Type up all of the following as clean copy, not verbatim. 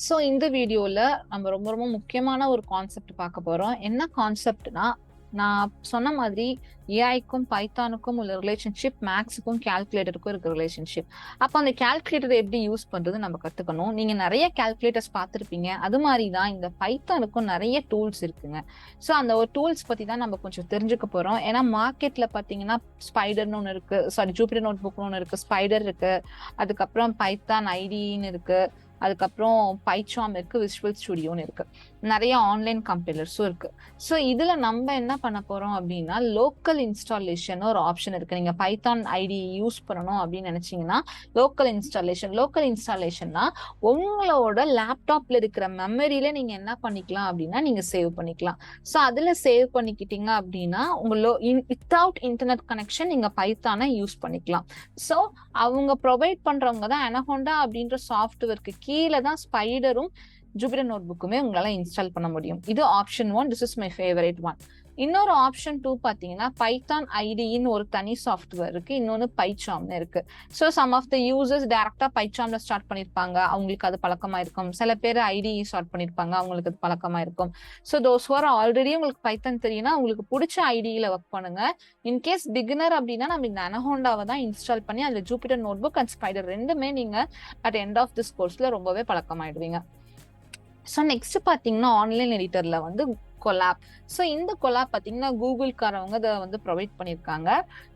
So இந்த வீடியோல நம்ம ரொம்ப ரொம்ப முக்கியமான ஒரு கான்செப்ட் பார்க்க போறோம். என்ன கான்செப்ட்னா, நான் சொன்ன மாதிரி ஏஐக்கும் பைத்தானுக்கும் உள்ள ரிலேஷன்ஷிப், மேக்ஸுக்கும் கால்குலேட்டருக்கும் இருக்க ரிலேஷன்ஷிப். அப்போ அந்த கால்குலேட்டரை எப்படி யூஸ் பண்றது நம்ம கத்துக்கணும். நீங்க நிறைய கால்குலேட்டர்ஸ் பார்த்துருப்பீங்க. அது மாதிரி தான் இந்த பைத்தானுக்கும் நிறைய டூல்ஸ் இருக்குங்க. ஸோ அந்த ஒரு டூல்ஸ் பத்தி தான் நம்ம கொஞ்சம் தெரிஞ்சுக்க போறோம். ஏன்னா மார்க்கெட்ல பார்த்தீங்கன்னா ஸ்பைடர்னு ஒன்று இருக்கு, ஜூபிட்டர் நோட் புக்னு ஒன்று இருக்கு, ஸ்பைடர் இருக்கு, அதுக்கப்புறம் பைத்தான் ஐடின்னு இருக்கு, அதுக்கப்புறம் பைச்சாம் இருக்கு, விஷுவல் ஸ்டுடியோன்னு இருக்கு, நிறைய ஆன்லைன் கம்பைலர்ஸும் இருக்கு. ஸோ இதுல நம்ம என்ன பண்ண போறோம் அப்படின்னா, லோக்கல் இன்ஸ்டாலேஷன் ஒரு ஆப்ஷன் இருக்கு. நீங்க பைத்தான் ஐடி யூஸ் பண்ணணும் அப்படின்னு நினைச்சீங்கன்னா லோக்கல் இன்ஸ்டாலேஷன்னா உங்களோட லேப்டாப்ல இருக்கிற மெமரியில நீங்க என்ன பண்ணிக்கலாம் அப்படின்னா நீங்க சேவ் பண்ணிக்கலாம். ஸோ அதுல சேவ் பண்ணிக்கிட்டீங்க அப்படின்னா வித்தவுட் இன்டர்நெட் கனெக்ஷன் நீங்க பைத்தானை யூஸ் பண்ணிக்கலாம். ஸோ அவங்க ப்ரொவைட் பண்றவங்க தான் அனகோண்டா அப்படின்ற சாஃப்ட்வேருக்கு கீழே தான் ஸ்பைடரும் ஜூபிட்டர் நோட் புக்குமே உங்களால இன்ஸ்டால் பண்ண முடியும். இது option 1. This is my favourite one. இன்னொரு ஆப்ஷன் 2 பாத்தீங்கன்னா பைத்தான் ஐடின்னு ஒரு தனி சாஃப்ட்வேர் இருக்கு, இன்னொன்னு பைச்சாம்னு இருக்கு. So some of the users டைரக்டா பைச்சாம்ல ஸ்டார்ட் பண்ணிருப்பாங்க, அவங்களுக்கு அது பழக்கமா இருக்கும். சில பேர் ஐடி ஸ்டார்ட் பண்ணிருப்பாங்க, அவங்களுக்கு அது பழக்கமா இருக்கும். So those who are already உங்களுக்கு பைத்தான் தெரியும்னா உங்களுக்கு பிடிச்ச ஐடியில ஒர்க் பண்ணுங்க. இன்கேஸ் பிகினர் அப்படின்னா நம்ம இந்த அனகோண்டாவை தான் இன்ஸ்டால் பண்ணி அதுல Jupyter notebook and Spyder ரெண்டுமே நீங்க அட் எண்ட் ஆஃப் திஸ் கோர்ஸ்ல ரொம்பவே பழக்கமாயிடுவீங்க. ஸோ நெக்ஸ்ட் பார்த்தீங்கன்னா ஆன்லைன் எடிட்டர்ல வந்து கொலாப். ஸோ இந்த கொலாப் பார்த்தீங்கன்னா கூகுள்காரவங்க அதை வந்து ப்ரொவைட் பண்ணியிருக்காங்க.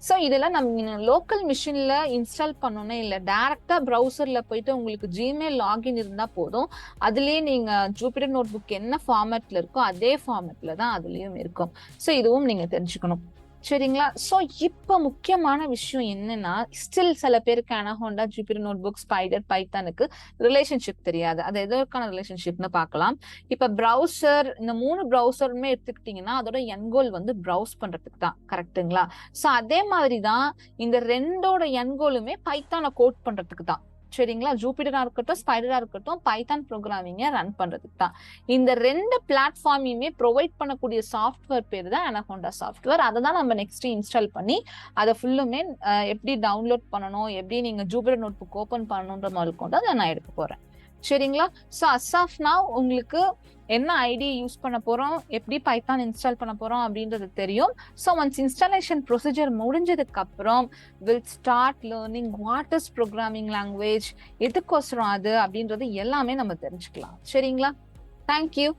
ஸோ இதெல்லாம் நம்ம லோக்கல் மிஷினில் இன்ஸ்டால் பண்ணணும்னே இல்லை, டேரெக்டாக ப்ரௌசரில் போயிட்டு உங்களுக்கு ஜிமெயில் லாகின் இருந்தால் போதும். அதுலேயே நீங்கள் ஜூபிட்டர் நோட் புக் என்ன ஃபார்மேட்டில் இருக்கோ அதே ஃபார்மேட்டில் தான் அதுலேயும் இருக்கும். ஸோ இதுவும் நீங்கள் தெரிஞ்சுக்கணும். சரிங்களா? ஸோ இப்போ முக்கியமான விஷயம் என்னன்னா, ஸ்டில் சில பேருக்கு Anaconda, Jupyter notebook, Spyder, பைத்தானுக்கு ரிலேஷன்ஷிப் தெரியாது. அது எதற்கான ரிலேஷன்ஷிப்னு பார்க்கலாம். இப்போ ப்ரௌசர், இந்த 3 ப்ரௌசருமே எடுத்துக்கிட்டீங்கன்னா அதோட என்கோல் வந்து ப்ரௌஸ் பண்றதுக்கு தான், கரெக்டுங்களா? ஸோ அதே மாதிரி தான் இந்த ரெண்டோட என்கோலுமே பைத்தானை கோட் பண்றதுக்கு தான். சரிங்களா? ஜூபிட்டரா இருக்கட்டும், ஸ்பைடரா இருக்கட்டும், பைத்தான் ப்ரோக்ராமிங்கை ரன் பண்றதுக்கு தான். இந்த ரெண்டு பிளாட்ஃபார்மையுமே ப்ரொவைட் பண்ணக்கூடிய சாஃப்ட்வேர் பேர் தான் அனகோண்டா சாஃப்ட்வேர். அதை தான் நம்ம நெக்ஸ்ட் இன்ஸ்டால் பண்ணி அதை ஃபுல்லுமே எப்படி டவுன்லோட் பண்ணணும், எப்படி நீங்க ஜூபிட்டர் நோட் புக் ஓப்பன் பண்ணணுன்ற மாதிரி கொண்டு அதை நான் எடுக்க போறேன். சரிங்களா? ஸோ அஸ் ஆஃப் நவ் உங்களுக்கு என்ன ஐடி யூஸ் பண்ண போறோம், எப்படி பைத்தான் இன்ஸ்டால் பண்ண போறோம் அப்படின்றது தெரியும். ஸோ ஒன்ஸ் இன்ஸ்டாலேஷன் ப்ரொசீஜர் முடிஞ்சதுக்கு அப்புறம் will start learning what is programming language, எதுக்கோசரம் அது அப்படின்றது எல்லாமே நம்ம தெரிஞ்சுக்கலாம். சரிங்களா? தேங்க்யூ.